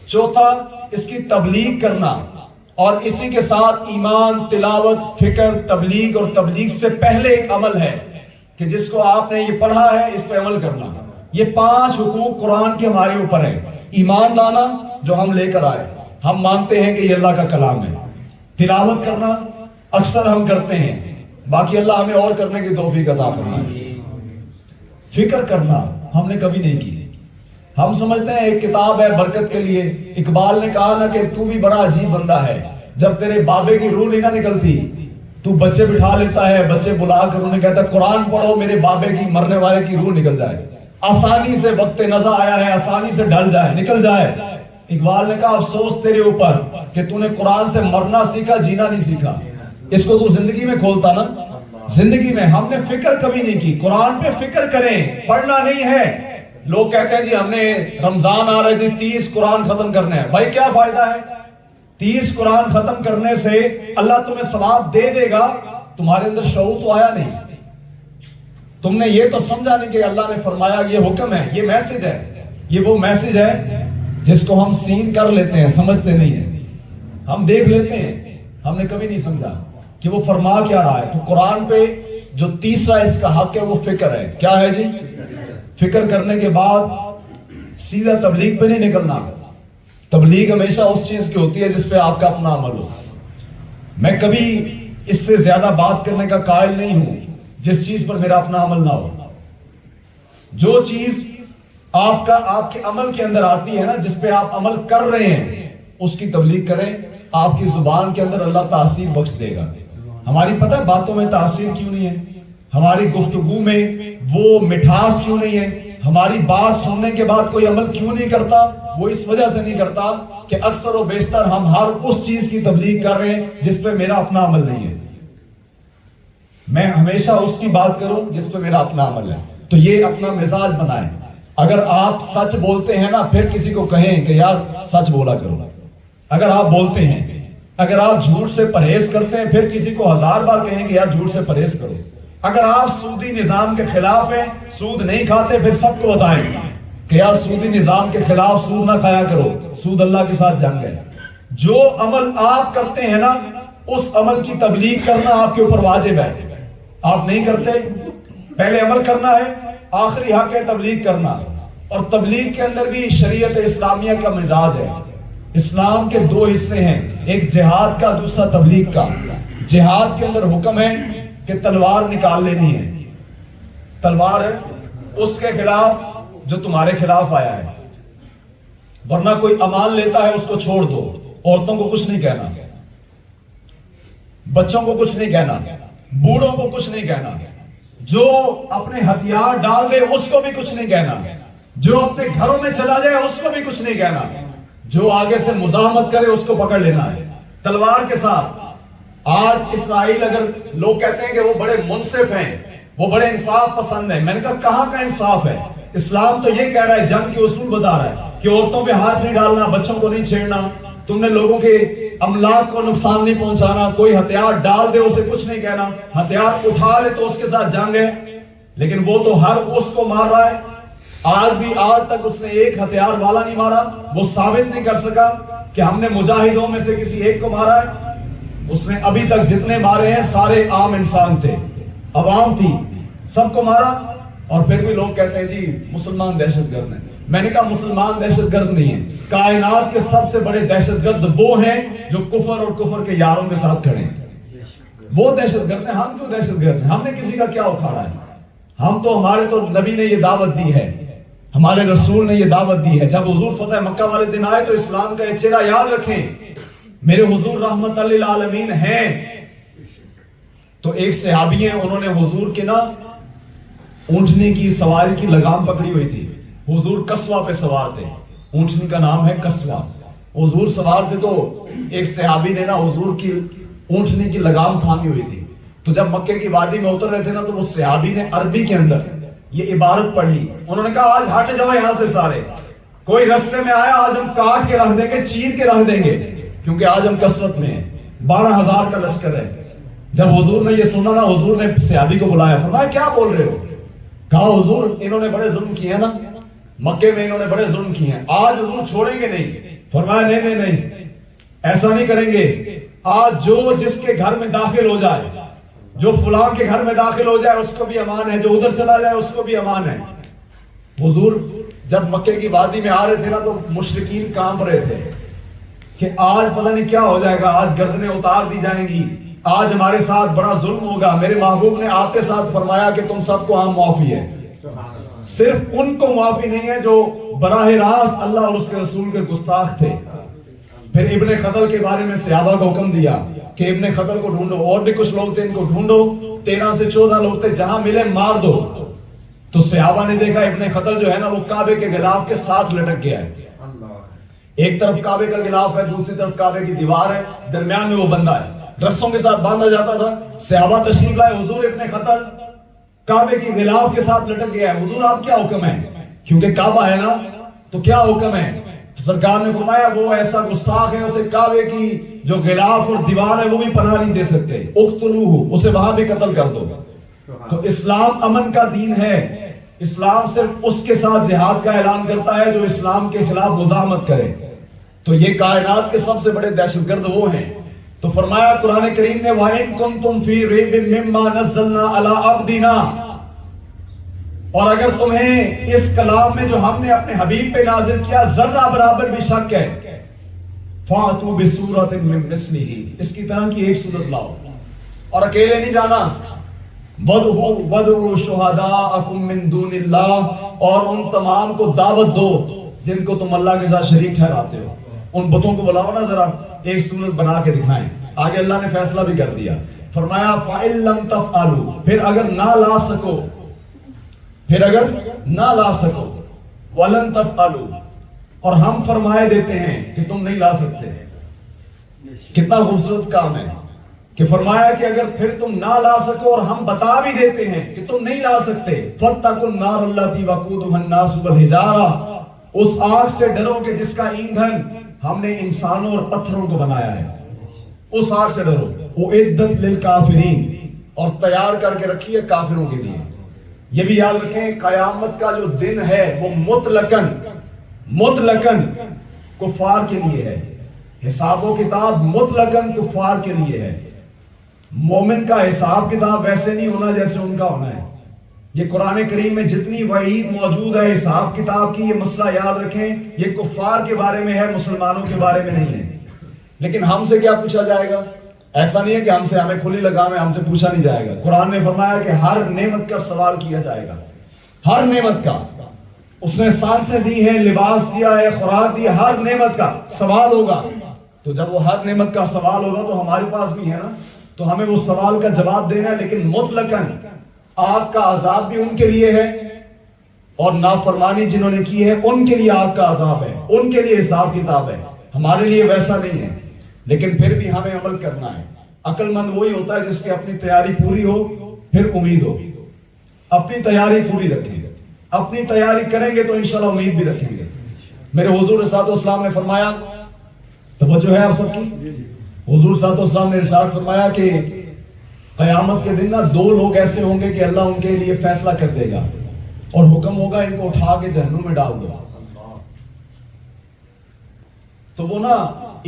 چوتھا اس کی تبلیغ کرنا، اور اسی کے ساتھ ایمان، تلاوت، فکر، تبلیغ، اور تبلیغ سے پہلے ایک عمل ہے کہ جس کو آپ نے یہ پڑھا ہے اس پہ عمل کرنا. یہ 5 حقوق قرآن کے ہمارے اوپر ہیں. ایمان لانا جو ہم لے کر آئے، ہم مانتے ہیں کہ یہ اللہ کا کلام ہے. تلاوت کرنا اکثر ہم کرتے ہیں، باقی اللہ ہمیں اور کرنے کی توفیق عطا فرمائے. فکر کرنا ہم نے کبھی نہیں کی. ہم سمجھتے ہیں ایک کتاب ہے برکت کے لیے. اقبال نے کہا نا کہ تو بھی بڑا عجیب بندہ ہے، جب تیرے بابے کی روح نہیں نہ نکلتی تو بچے بٹھا لیتا ہے، بچے بلا کر انہیں کہتا ہے قرآن پڑھو میرے بابے کی مرنے والے کی روح نکل جائے. آسانی سے وقت نزا آیا ہے، آسانی سے ڈل جائے، نکل جائے. اقبال نے کہا افسوس تیرے اوپر کہ تو نے قرآن سے مرنا سیکھا، جینا نہیں سیکھا. اس کو تو زندگی میں کھولتا نا. زندگی میں ہم نے فکر کبھی نہیں کی. قرآن پہ فکر کریں، پڑھنا نہیں ہے. لوگ کہتے ہیں جی ہم نے رمضان آ رہے تھے 30 قرآن ختم کرنے ہیں. بھائی کیا فائدہ ہے 30 قرآن ختم کرنے سے؟ اللہ تمہیں ثواب دے دے گا، تمہارے اندر شعور تو آیا نہیں. تم نے یہ تو سمجھا نہیں کہ اللہ نے فرمایا یہ حکم ہے، یہ میسج ہے. یہ وہ میسج ہے جس کو ہم سین کر لیتے ہیں، سمجھتے نہیں ہیں. ہم دیکھ لیتے ہیں، ہم نے کبھی نہیں سمجھا کہ وہ فرما کیا رہا ہے. تو قرآن پہ جو تیسرا اس کا حق ہے وہ فکر ہے. کیا ہے جی؟ فکر کرنے کے بعد سیدھا تبلیغ پہ نہیں نکلنا. تبلیغ ہمیشہ اس چیز کی ہوتی ہے جس پہ آپ کا اپنا عمل ہو. میں کبھی اس سے زیادہ بات کرنے کا قائل نہیں ہوں جس چیز پر میرا اپنا عمل نہ ہو. جو چیز آپ کے عمل کے اندر آتی ہے نا، جس پہ آپ عمل کر رہے ہیں، اس کی تبلیغ کریں. آپ کی زبان کے اندر اللہ تاثیر بخش دے گا. ہماری پتہ ہے باتوں میں تاثیر کیوں نہیں ہے؟ ہماری گفتگو میں وہ مٹھاس کیوں نہیں ہے؟ ہماری بات سننے کے بعد کوئی عمل کیوں نہیں کرتا؟ وہ اس وجہ سے نہیں کرتا کہ اکثر و بیشتر ہم ہر اس چیز کی تبلیغ کر رہے ہیں جس پہ میرا اپنا عمل نہیں ہے. میں ہمیشہ اس کی بات کروں جس پہ میرا اپنا عمل ہے. تو یہ اپنا مزاج بنائیں. اگر آپ سچ بولتے ہیں نا، پھر کسی کو کہیں کہ یار سچ بولا کرو. اگر آپ بولتے ہیں، اگر آپ جھوٹ سے پرہیز کرتے ہیں، پھر کسی کو 1000 بار کہیں کہ یار جھوٹ سے پرہیز کرو. اگر آپ سودی نظام کے خلاف ہیں، سود نہیں کھاتے، پھر سب کو بتائیں کہ یار سودی نظام کے خلاف سود نہ کھایا کرو، سود اللہ کے ساتھ جنگ ہے. جو عمل آپ کرتے ہیں نا، اس عمل کی تبلیغ کرنا آپ کے اوپر واجب ہے. آپ نہیں کرتے، پہلے عمل کرنا ہے، آخری حق ہے تبلیغ کرنا. اور تبلیغ کے اندر بھی شریعت اسلامیہ کا مزاج ہے. اسلام کے 2 حصے ہیں، ایک جہاد کا، دوسرا تبلیغ کا. جہاد کے اندر حکم ہے کہ تلوار نکال لینی ہے. تلوار ہے اس کے خلاف جو تمہارے خلاف آیا ہے، ورنہ کوئی امان لیتا ہے اس کو چھوڑ دو. عورتوں کو کچھ نہیں کہنا، بچوں کو کچھ نہیں کہنا، بوڑھوں کو کچھ نہیں کہنا. جو اپنے ہتھیار ڈال دے اس کو بھی کچھ نہیں کہنا. جو اپنے گھروں میں چلا جائے اس کو بھی کچھ نہیں کہنا. جو آگے سے مزاحمت کرے اس کو پکڑ لینا ہے تلوار کے ساتھ. آج اسرائیل، اگر لوگ کہتے ہیں کہ وہ بڑے منصف ہیں، وہ بڑے انصاف پسند ہیں، میں نے کہا کہاں کا انصاف ہے؟ اسلام تو یہ کہہ رہا ہے، جنگ کے اصول بتا رہا ہے کہ عورتوں پہ ہاتھ نہیں ڈالنا، بچوں کو نہیں چھیڑنا، تم نے لوگوں کے املاک کو نقصان نہیں پہنچانا. کوئی ہتھیار ڈال دے اسے کچھ نہیں کہنا، ہتھیار اٹھا لے تو اس کے ساتھ جنگ ہے. لیکن وہ تو ہر اس کو مار رہا ہے. آج تک اس نے ایک ہتھیار والا نہیں مارا. وہ ثابت نہیں کر سکا کہ ہم نے مجاہدوں میں سے کسی ایک کو مارا ہے. اس نے ابھی تک جتنے مارے ہیں سارے عام انسان تھے، عوام تھی، سب کو مارا. اور پھر بھی لوگ کہتے ہیں جی مسلمان دہشت گرد ہیں. میں نے کہا مسلمان دہشت گرد نہیں ہیں. کائنات کے سب سے بڑے دہشت گرد وہ ہیں جو کفر اور کفر کے یاروں کے ساتھ کھڑے ہیں. وہ دہشت گرد ہیں، ہم کیوں دہشت گرد ہیں؟ ہم نے کسی کا کیا اکھاڑا ہے؟ ہمارے تو نبی نے یہ دعوت دی ہے، ہمارے رسول نے یہ دعوت دی ہے۔ جب حضور فتح مکہ والے دن آئے تو اسلام کا ایک چہرہ یاد رکھیں، میرے حضور رحمت للعالمین ہیں۔ تو ایک صحابی ہیں، انہوں نے حضور کے نا اونٹنی کی سواری کی لگام پکڑی ہوئی تھی، حضور قصوہ پہ سوار تھے، اونٹنی کا نام ہے قصوہ، حضور سوار تھے، تو ایک صحابی نے نا حضور کی اونٹنی کی لگام تھامی ہوئی تھی۔ تو جب مکے کی وادی میں اتر رہے تھے نا تو وہ صحابی نے عربی کے اندر یہ عبارت پڑھی، انہوں نے کہا آج ہٹ جاؤ یہاں سے سارے، کوئی رستے میں آیا آج ہم کاٹ کے رکھ دیں گے، چیر کے رکھ دیں گے، کیونکہ آج ہم کثرت میں ہیں، 12,000 کا لشکر ہے۔ جب حضور نے یہ سنا نا، حضور نے صحابی کو بلایا، فرمایا کیا بول رہے ہو؟ کہا حضور انہوں نے بڑے ظلم کیے ہیں نا، مکے میں انہوں نے بڑے ظلم کیے ہیں، آج حضور چھوڑیں گے نہیں؟ فرمایا نہیں، ایسا نہیں کریں گے، آج جو جس کے گھر میں داخل ہو جائے، جو فلاں کے گھر میں داخل ہو جائے اس کو بھی امان ہے، جو ادھر چلا جائے اس کو بھی امان ہے۔ حضور جب مکے کی وادی میں آ رہے تھے نا تو مشرکین کانپ رہے تھے کہ آج پتہ نہیں کیا ہو جائے گا، آج گردنیں اتار دی جائیں گی، آج ہمارے ساتھ بڑا ظلم ہوگا۔ میرے محبوب نے آتے ساتھ فرمایا کہ تم سب کو عام معافی ہے، صرف ان کو معافی نہیں ہے جو براہ راست اللہ اور اس کے رسول کے گستاخ تھے۔ پھر ابن خطل کے بارے میں صحابہ کو حکم دیا کہ ابن خطل کو ڈھونڈو، اور بھی کچھ لوگ تھے ان کو ڈھونڈو، 13 سے 14 لوگ تھے، جہاں ملے مار دو۔ تو صحابہ نے دیکھا ابن خطل جو ہے نا وہ کعبے کے غلاف کے ساتھ لٹک گیا ہے، ایک طرف کعبے کا غلاف ہے، دوسری طرف کعبے کی دیوار ہے، درمیان میں وہ بندہ ہے، رسوں کے ساتھ باندھا جاتا تھا۔ صحابہ تشریف لائے، حضور ابن خطل کعبے کی غلاف کے ساتھ لٹک گیا ہے، حضور آپ کیا حکم ہے؟ کیونکہ کعبہ ہے نا تو کیا حکم ہے؟ سرکار نے فرمایا وہ ایسا گستاخ ہے، اسے کعبے کی جو غلاف اور دیوار ہے وہ بھی پناہ نہیں دے سکتے، اقتلوہ، اسے وہاں بھی قتل کر دو۔ تو اسلام امن کا دین ہے، اسلام صرف اس کے ساتھ جہاد کا اعلان کرتا ہے جو اسلام کے خلاف مزاحمت کرے۔ تو یہ کائنات کے سب سے بڑے دہشت گرد وہ ہیں۔ تو فرمایا قرآن کریم نے وَإِن كُنتُمْ فِي رَيْبٍ مِّمَّا نَزَّلْنَا عَلَىٰ عَبْدِنَا، اور اگر تمہیں اس کلام میں جو ہم نے اپنے حبیب پہ نازل کیا ذرہ برابر بھی شک ہے، فَأْتُوا بِسُورَةٍ مِّن مِّثْلِهِ، اس کی طرح کی ایک صورت لاؤ، اور اکیلے نہیں جانا، وَادْعُوا شُهَدَاءَكُم مِّن دُونِ اللَّهِ، اور ان تمام کو دعوت دو جن کو تم اللہ کے ساتھ شریک ٹھہراتے ہو، ان بتوں کو بلاؤ نا، ذرا ایک صورت بنا کے دکھائیں۔ آگے اللہ نے فیصلہ بھی کر دیا، فرمایا فَإِن لَّمْ تَفْعَلُوا، پھر اگر نہ لا سکو، وَلَن تَفْعَلُوا، اور ہم فرمائے دیتے ہیں کہ تم نہیں لا سکتے۔ کتنا خوبصورت کام ہے کہ فرمایا کہ اگر پھر تم نہ لا سکو اور ہم بتا بھی دیتے ہیں کہ تم نہیں لا سکتے، فَاتَّقُوا النَّارَ الَّتِي وَقُودُهَا النَّاسُ وَالْحِجَارَةُ، اس آگ سے ڈرو کہ جس کا ایندھن ہم نے انسانوں اور پتھروں کو بنایا ہے، اس آگ سے ڈرو۔ اُعِدَّتْ لِلْكَافِرِينَ، اور تیار کر کے رکھی ہے کافروں کے لیے۔ یہ بھی یاد رکھیں قیامت کا جو دن ہے وہ مطلقاً کفار کے لیے ہے، حساب و کتاب مطلقاً کفار کے لیے ہے۔ مومن کا حساب کتاب ویسے نہیں ہونا جیسے ان کا ہونا ہے۔ یہ قرآن کریم میں جتنی وعید موجود ہے حساب کتاب کی، یہ مسئلہ یاد رکھیں، یہ کفار کے بارے میں ہے، مسلمانوں کے بارے میں نہیں ہے۔ لیکن ہم سے کیا پوچھا جائے گا؟ ایسا نہیں ہے کہ ہمیں کھلی لگام ہے، ہم سے پوچھا نہیں جائے گا۔ قرآن نے فرمایا کہ ہر نعمت کا سوال کیا جائے گا، ہر نعمت کا، اس نے سانسیں دی ہیں، لباس دیا ہے، خوراک دی ہے، ہر نعمت کا سوال ہوگا۔ تو جب وہ ہر نعمت کا سوال ہوگا تو ہمارے پاس بھی ہے نا، تو ہمیں وہ سوال کا جواب دینا ہے۔ لیکن مطلقاً آگ کا عذاب بھی ان کے لیے ہے، اور نافرمانی جنہوں نے کی ہے ان کے لیے آگ کا عذاب ہے، ان کے لیے حساب کتاب ہے، ہمارے لیے ویسا نہیں ہے۔ لیکن پھر بھی ہمیں عمل کرنا ہے۔ عقل مند وہی ہوتا ہے جس کی اپنی تیاری پوری ہو، پھر امید ہو۔ اپنی تیاری پوری رکھیں گے، اپنی تیاری کریں گے تو انشاءاللہ امید بھی رکھیں گے۔ میرے حضور صلی اللہ علیہ وسلم نے فرمایا، توجہ ہے آپ سب کی، حضور صلی اللہ علیہ وسلم نے ارشاد فرمایا کہ قیامت کے دن نا 2 لوگ ایسے ہوں گے کہ اللہ ان کے لیے فیصلہ کر دے گا اور حکم ہوگا ان کو اٹھا کے جہنم میں ڈال دو۔ تو وہ نا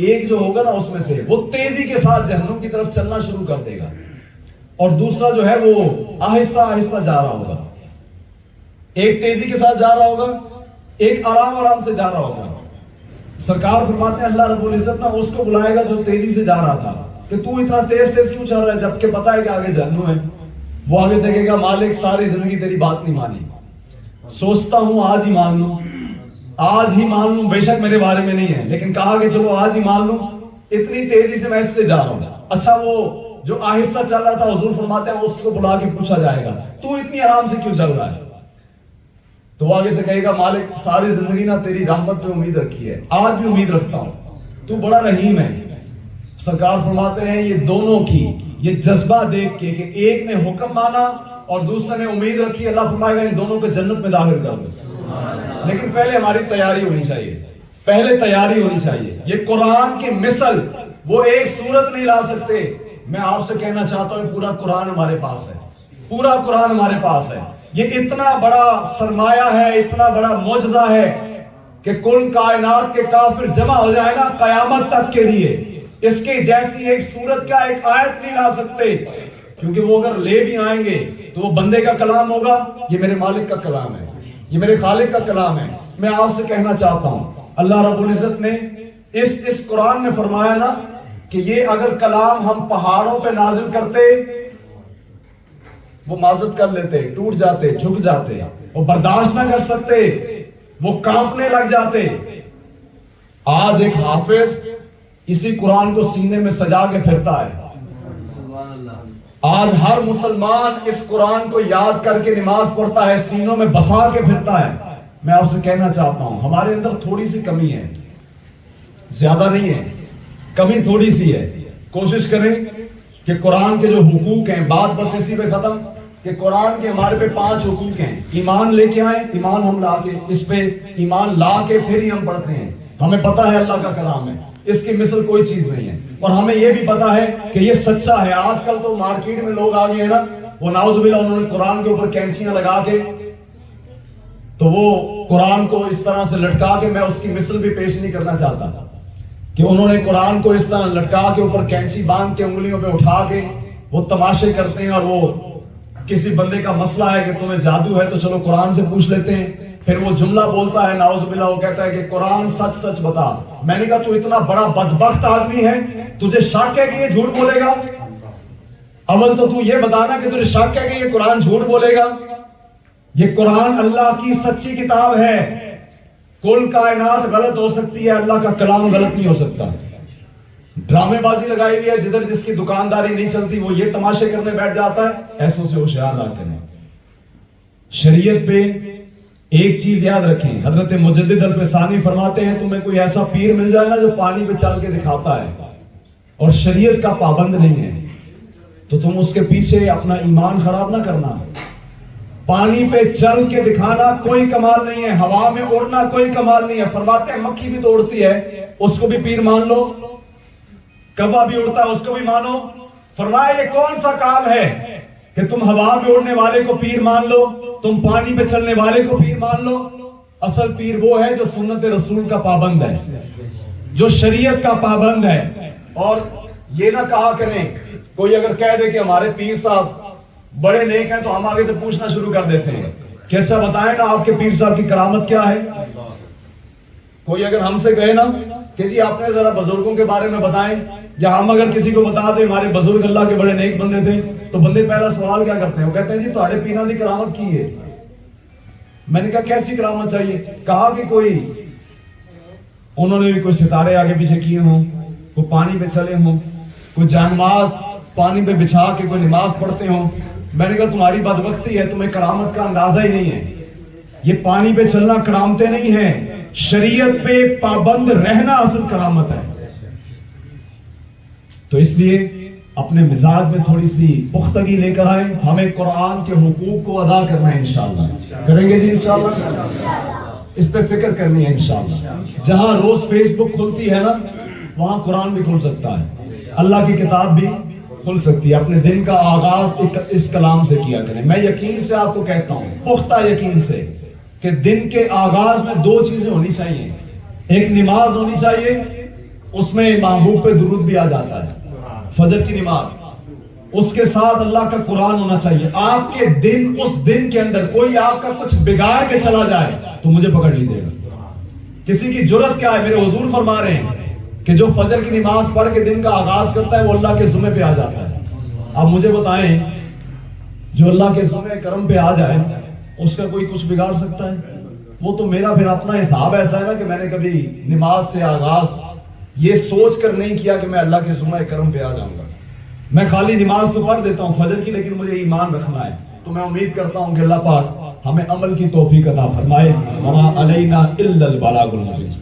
ایک جو ہوگا نا اس میں سے وہ تیزی کے ساتھ جہنم کی طرف چلنا شروع کر دے گا، اور دوسرا جو ہے وہ آہستہ آہستہ جا رہا ہوگا۔ ایک تیزی کے ساتھ جا رہا ہوگا، ایک آرام آرام سے جا رہا ہوگا۔ سرکار فرماتے ہیں اللہ رب العزت نا اس کو بلائے گا جو تیزی سے جا رہا تھا، کہ تو اتنا تیز تیز کیوں چل رہا ہے جبکہ پتا ہے کہ آگے جہنم ہے. وہ آگے سے کہے گا مالک ساری زندگی تیری بات نہیں مانی, سوچتا ہوں آج ہی مان لوں, آج ہی مان لوں, بے شک میرے بارے میں نہیں ہے لیکن کہا کہ چلو آج ہی مان لوں, اتنی تیزی سے میں اس لیے جا رہا ہوں. اچھا وہ جو آہستہ چل رہا تھا حضور فرماتے ہیں اس کو بلا کے پوچھا جائے گا تو اتنی آرام سے کیوں چل رہا ہے؟ تو وہ آگے سے کہے گا مالک ساری زندگی نا تیری رحمت پہ امید رکھی ہے, آج بھی امید رکھتا ہوں, تو بڑا رحیم ہے. سرکار فرماتے ہیں یہ دونوں کی یہ جذبہ دیکھ کے کہ ایک نے حکم مانا اور دوسرے نے امید رکھی, اللہ فرمائے گا ان دونوں کو جنت میں داخل کر دو. لیکن پہلے ہماری تیاری ہونی چاہیے, پہلے تیاری ہونی چاہیے. یہ قرآن کی مثل وہ ایک سورت نہیں لا سکتے. میں آپ سے کہنا چاہتا ہوں پورا قرآن ہمارے پاس ہے, پورا قرآن ہمارے پاس ہے. یہ اتنا بڑا سرمایہ ہے, اتنا بڑا معجزہ ہے کہ کل کائنات کے کافر جمع ہو جائے گا قیامت تک کے لیے, اس کے جیسی ایک سورت کا ایک آیت نہیں لا سکتے. کیونکہ وہ اگر لے بھی آئیں گے تو وہ بندے کا کلام ہوگا, یہ میرے مالک کا کلام ہے, یہ میرے خالق کا کلام ہے. میں آپ سے کہنا چاہتا ہوں اللہ رب العزت نے اس قرآن میں فرمایا نا کہ یہ اگر کلام ہم پہاڑوں پہ نازل کرتے وہ معذرت کر لیتے, ٹوٹ جاتے, جھک جاتے, وہ برداشت نہ کر سکتے, وہ کانپنے لگ جاتے. آج ایک حافظ اسی قرآن کو سینے میں سجا کے پھرتا ہے. آج ہر مسلمان اس قرآن کو یاد کر کے نماز پڑھتا ہے, سینوں میں بسا کے پھرتا ہے. میں آپ سے کہنا چاہتا ہوں ہمارے اندر تھوڑی سی کمی ہے, زیادہ نہیں ہے, کمی تھوڑی سی ہے. کوشش کریں کہ قرآن کے جو حقوق ہیں, بات بس اسی پہ ختم کہ قرآن کے ہمارے پہ 5 حقوق ہیں. ایمان لے کے آئیں, ایمان ہم لا کے اس پہ ایمان لا کے پھر ہی ہم پڑھتے ہیں. ہمیں پتا ہے اللہ کا کلام ہے, اس کی مثل کوئی چیز نہیں ہے, اور ہمیں یہ بھی پتا ہے کہ یہ سچا ہے. آج کل تو مارکیٹ میں لوگ آگے ہیں نا, وہ نعوذ باللہ انہوں نے قرآن کے اوپر کینچیاں لگا کے تو وہ قرآن کو اس طرح سے لٹکا کے, میں اس کی مثل بھی پیش نہیں کرنا چاہتا کہ انہوں نے قرآن کو اس طرح لٹکا کے اوپر کینچی باندھ کے انگلیوں پہ اٹھا کے وہ تماشے کرتے ہیں. اور وہ کسی بندے کا مسئلہ ہے کہ تمہیں جادو ہے تو چلو قرآن سے پوچھ لیتے ہیں, پھر وہ جملہ بولتا ہے نعوذ باللہ, وہ کہتا ہے کہ قرآن سچ سچ بتا. میں نے کہا تو اتنا بڑا بدبخت آدمی ہے, تجھے شک ہے کہ یہ جھوٹ بولے گا؟ اول تو یہ بتانا کہ تجھے شک ہے کہ یہ قرآن جھوٹ بولے گا. یہ قرآن اللہ کی سچی کتاب ہے. کل کائنات غلط ہو سکتی ہے, اللہ کا کلام غلط نہیں ہو سکتا. ڈرامے بازی لگائی ہوئی ہے, جدھر جس کی دکانداری نہیں چلتی وہ یہ تماشے کرنے بیٹھ جاتا ہے. ایسوں سے ہوشیار رہ کریں. شریعت پہ ایک چیز یاد رکھیں, حضرت مجدد الفسانی فرماتے ہیں تمہیں کوئی ایسا پیر مل جائے نا جو پانی پہ چل کے دکھاتا ہے اور شریعت کا پابند نہیں ہے تو تم اس کے پیچھے اپنا ایمان خراب نہ کرنا. پانی پہ چل کے دکھانا کوئی کمال نہیں ہے, ہوا میں اڑنا کوئی کمال نہیں ہے. فرماتے ہیں مکھی بھی تو اڑتی ہے, اس کو بھی پیر مان لو, کوا بھی اڑتا ہے اس کو بھی مانو. فرمایا یہ کون سا کام ہے کہ تم ہوا میں اڑنے والے کو پیر مان لو, تم پانی پہ چلنے والے کو پیر مان لو. اصل پیر وہ ہے جو سنت رسول کا پابند ہے, جو شریعت کا پابند ہے. اور یہ نہ کہا کریں کوئی اگر کہہ دے کہ ہمارے پیر صاحب بڑے نیک ہیں تو ہم آگے سے پوچھنا شروع کر دیتے ہیں کہ اچھا بتائیں نا آپ کے پیر صاحب کی کرامت کیا ہے. کوئی اگر ہم سے کہے نا کہ جی آپ نے ذرا بزرگوں کے بارے میں بتائیں, یا ہم اگر کسی کو بتا دیں ہمارے بزرگ اللہ کے بڑے نیک بندے تھے, تو بندے پہلا سوال کیا کرتے ہیں, وہ کہتے ہیں جی تہاڑے پینا دی کرامت کی ہے. میں نے کہا کیسی کرامت چاہیے؟ کہا کہ کوئی انہوں نے بھی کوئی ستارے آگے پیچھے کیے ہوں, کوئی پانی پہ چلے ہوں, کوئی جانماز پانی پہ بچھا کے کوئی نماز پڑھتے ہوں. میں نے کہا تمہاری بدبختی ہے, تمہیں کرامت کا اندازہ ہی نہیں ہے. یہ پانی پہ چلنا کرامتیں نہیں ہیں, شریعت پہ پابند رہنا اصل کرامت ہے. تو اس لیے اپنے مزاج میں تھوڑی سی پختگی لے کر آئیں. ہمیں قرآن کے حقوق کو ادا کرنا ہے, انشاءاللہ کریں گے جی انشاءاللہ. اس پہ فکر کرنی ہے انشاءاللہ. جہاں روز فیس بک کھلتی ہے نا وہاں قرآن بھی کھل سکتا ہے, اللہ کی کتاب بھی کھل سکتی ہے. اپنے دن کا آغاز اس کلام سے کیا کریں. میں یقین سے آپ کو کہتا ہوں, پختہ یقین سے, کہ دن کے آغاز میں 2 چیزیں ہونی چاہیے. ایک نماز ہونی چاہیے, اس میں محبوب پہ درود بھی آ جاتا ہے, فجر کی نماز. اس کے ساتھ اللہ کا قرآن ہونا چاہیے. آپ کے دن, اس دن کے اندر کوئی آپ کا کچھ بگاڑ کے چلا جائے تو مجھے پکڑ لیجیے گا. کسی کی جرت کیا ہے, میرے حضور فرما رہے ہیں کہ جو فجر کی نماز پڑھ کے دن کا آغاز کرتا ہے وہ اللہ کے ذمے پہ آ جاتا ہے. اب مجھے بتائیں جو اللہ کے ذمے کرم پہ آ جائے اس کا کوئی کچھ بگاڑ سکتا ہے؟ وہ تو میرا پھر اپنا حساب ایسا ہے نا کہ میں نے کبھی نماز سے آغاز یہ سوچ کر نہیں کیا کہ میں اللہ کے ذمہ کرم پہ آ جاؤں گا. میں خالی نماز تو پڑھ دیتا ہوں فجر کی، لیکن مجھے ایمان رکھنا ہے. تو میں امید کرتا ہوں کہ اللہ پاک ہمیں عمل کی توفیق عطا فرمائے. وما علینا الا البلاغ المبین.